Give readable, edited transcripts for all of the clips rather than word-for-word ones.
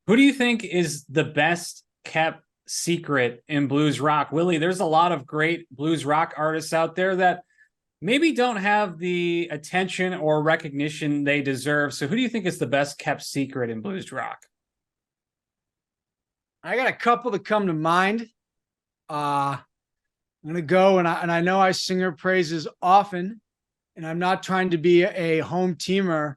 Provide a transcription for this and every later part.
Who do you think is the best kept secret in blues rock? Willie, there's a lot of great blues rock artists out there that maybe don't have the attention or recognition they deserve. So who do you think is the best kept secret in blues rock? I got a couple that come to mind. I'm gonna go and I know I sing her praises often, and I'm not trying to be a home teamer,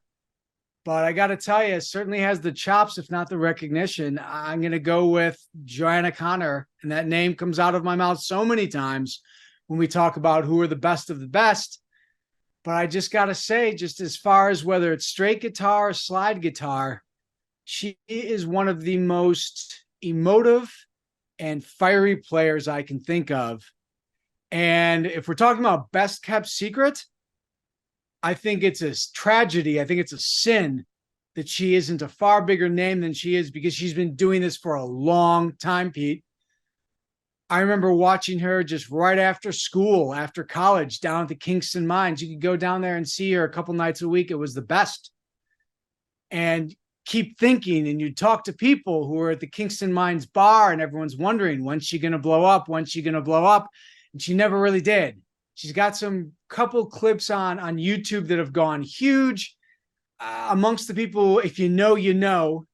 but I got to tell you, it certainly has the chops, if not the recognition. I'm gonna go with Joanna Connor, and that name comes out of my mouth so many times when we talk about who are the best of the best. But I just got to say, just as far as whether it's straight guitar or slide guitar, she is one of the most emotive and fiery players I can think of. And if we're talking about best kept secret, I think it's a tragedy. I think it's a sin that she isn't a far bigger name than she is, because she's been doing this for a long time, Pete. I remember watching her just right after school, after college, down at the Kingston Mines. You could go down there and see her a couple nights a week. It was the best. And keep thinking, and you talk to people who are at the Kingston Mines bar, and everyone's wondering, when's she going to blow up? When's she going to blow up? And she never really did. She's got some couple clips on YouTube that have gone huge amongst the people. If you know, you know,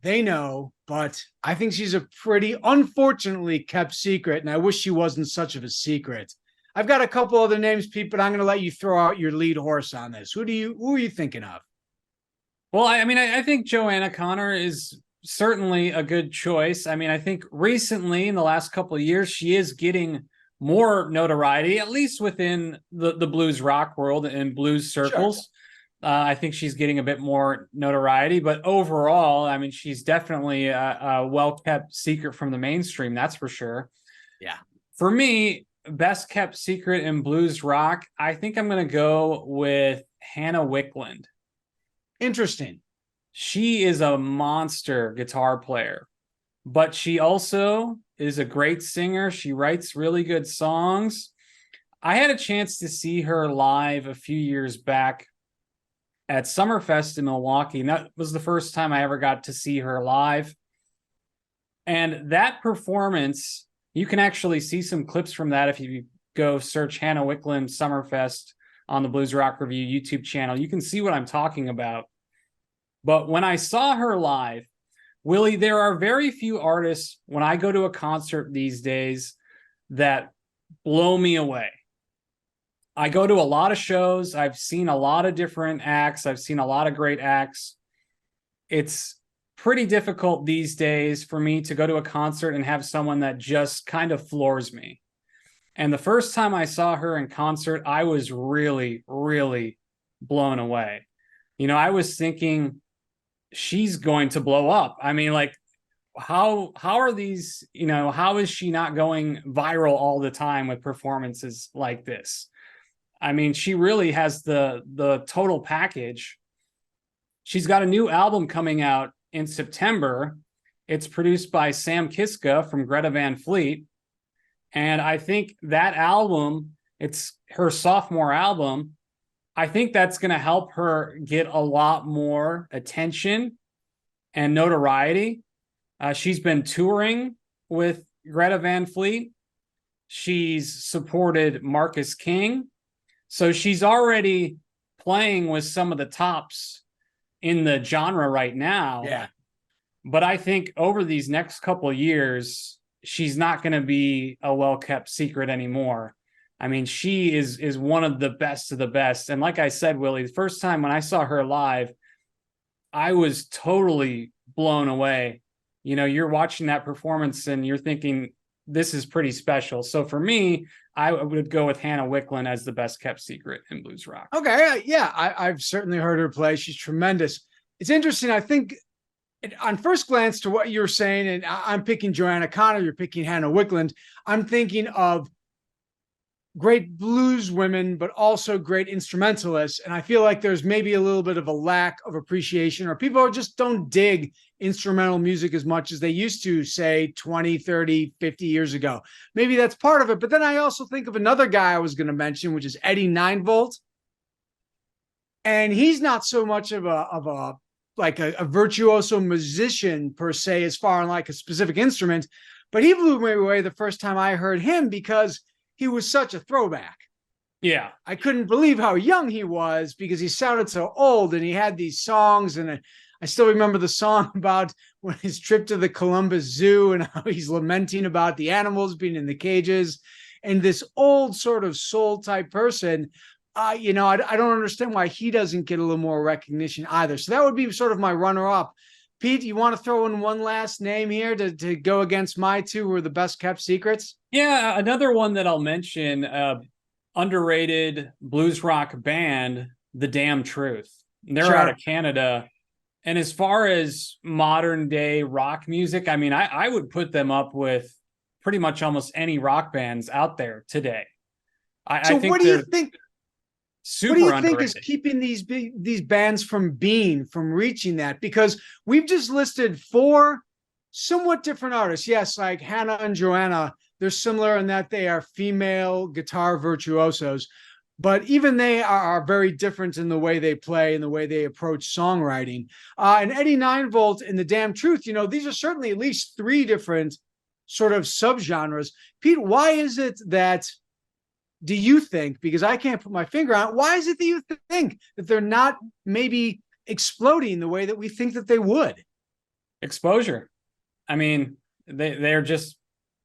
they know. But I think she's a pretty unfortunately kept secret, and I wish she wasn't such of a secret. I've got a couple other names, Pete, but I'm going to let you throw out your lead horse on this. Who are you thinking of? Well, I think Joanna Connor is certainly a good choice. I mean, I think recently in the last couple of years, she is getting more notoriety, at least within the blues rock world and blues Sure. circles. I think she's getting a bit more notoriety, but overall, I mean, she's definitely a well-kept secret from the mainstream. That's for sure. Yeah. For me, best kept secret in blues rock, I think I'm going to go with Hannah Wicklund. Interesting. She is a monster guitar player, but she also is a great singer. She writes really good songs. I had a chance to see her live a few years back at Summerfest in Milwaukee, and that was the first time I ever got to see her live. And that performance, you can actually see some clips from that if you go search Hannah Wicklund Summerfest on the Blues Rock Review YouTube channel. You can see what I'm talking about. But when I saw her live, Willie, there are very few artists when I go to a concert these days that blow me away. I go to a lot of shows. I've seen a lot of different acts. I've seen a lot of great acts. It's pretty difficult these days for me to go to a concert and have someone that just kind of floors me. And the first time I saw her in concert, I was really, really blown away. You know, I was thinking she's going to blow up. I mean, like, how are these, you know, how is she not going viral all the time with performances like this? I mean, she really has the total package. She's got a new album coming out in September. It's produced by Sam Kiska from Greta Van Fleet. And I think that album, it's her sophomore album. I think that's going to help her get a lot more attention and notoriety. She's been touring with Greta Van Fleet. She's supported Marcus King. So she's already playing with some of the tops in the genre right now. Yeah. But I think over these next couple of years, she's not going to be a well-kept secret anymore. I mean, she is one of the best of the best. And like I said, Willie, the first time when I saw her live, I was totally blown away. You know, you're watching that performance and you're thinking, this is pretty special. So for me, I would go with Hannah Wicklund as the best kept secret in blues rock. Okay. Yeah. I've certainly heard her play. She's tremendous. It's interesting. I think on first glance to what you're saying, and I'm picking Joanna Connor, you're picking Hannah Wicklund, I'm thinking of great blues women, but also great instrumentalists. And I feel like there's maybe a little bit of a lack of appreciation, or people just don't dig instrumental music as much as they used to, say 20, 30, 50 years ago. Maybe that's part of it. But then I also think of another guy I was going to mention, which is Eddie Ninevolt. And he's not so much of a like a virtuoso musician per se, as far as like a specific instrument, but he blew me away the first time I heard him because he was such a throwback. Yeah. I couldn't believe how young he was because he sounded so old, and he had these songs. And I still remember the song about when his trip to the Columbus Zoo and how he's lamenting about the animals being in the cages, and this old sort of soul type person. I don't understand why he doesn't get a little more recognition either. So that would be sort of my runner up. Pete, you want to throw in one last name here to go against my two who are the best kept secrets? Yeah. Another one that I'll mention, underrated blues rock band, The Damn Truth. They're out of Canada. And as far as modern day rock music, I mean, I would put them up with pretty much almost any rock bands out there today. I think what do you think? Super what do you underrated. think is keeping these bands from reaching that? Because we've just listed 4 somewhat different artists. Yes, like Hannah and Joanna, they're similar in that they are female guitar virtuosos, but even they are very different in the way they play and the way they approach songwriting. And Eddie Ninevolt and The Damn Truth, these are certainly at least 3 different sort of subgenres. Pete, why is it that, do you think, because I can't put my finger on it, why is it that you think that they're not maybe exploding the way that we think that they would? Exposure. I mean, they're just,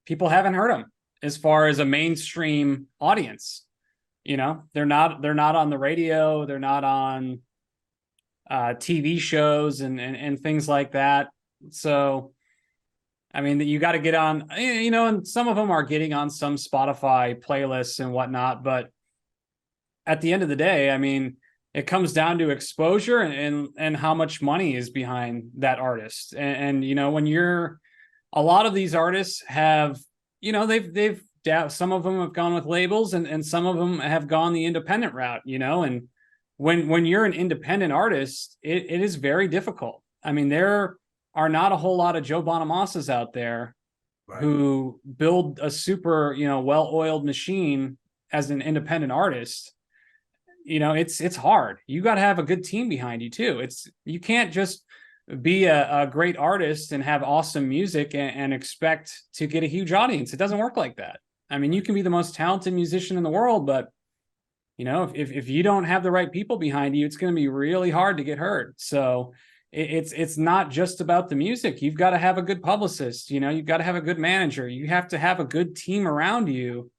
people haven't heard them as far as a mainstream audience. They're not on the radio. They're not on TV shows and things like that. So, I mean, you got to get on, and some of them are getting on some Spotify playlists and whatnot. But at the end of the day, I mean, it comes down to exposure and how much money is behind that artist. And when a lot of these artists have, they've some of them have gone with labels and some of them have gone the independent route, and when you're an independent artist, it is very difficult. I mean, there are not a whole lot of Joe Bonamassas out there who build a super, well-oiled machine as an independent artist. It's hard. You got to have a good team behind you too. You can't just be a great artist and have awesome music and expect to get a huge audience. It doesn't work like that. I mean, you can be the most talented musician in the world, but if you don't have the right people behind you, it's going to be really hard to get heard. So it's not just about the music. You've got to have a good publicist. You've got to have a good manager. You have to have a good team around you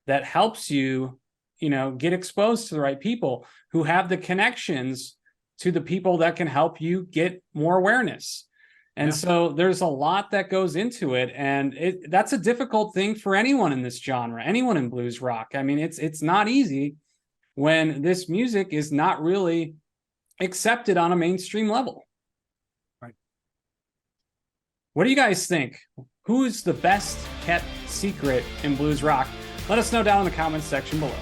that helps you, get exposed to the right people who have the connections to the people that can help you get more awareness. And so there's a lot that goes into it. And that's a difficult thing for anyone in this genre, anyone in blues rock. I mean, it's not easy when this music is not really accepted on a mainstream level. Right. What do you guys think? Who's the best kept secret in blues rock? Let us know down in the comments section below.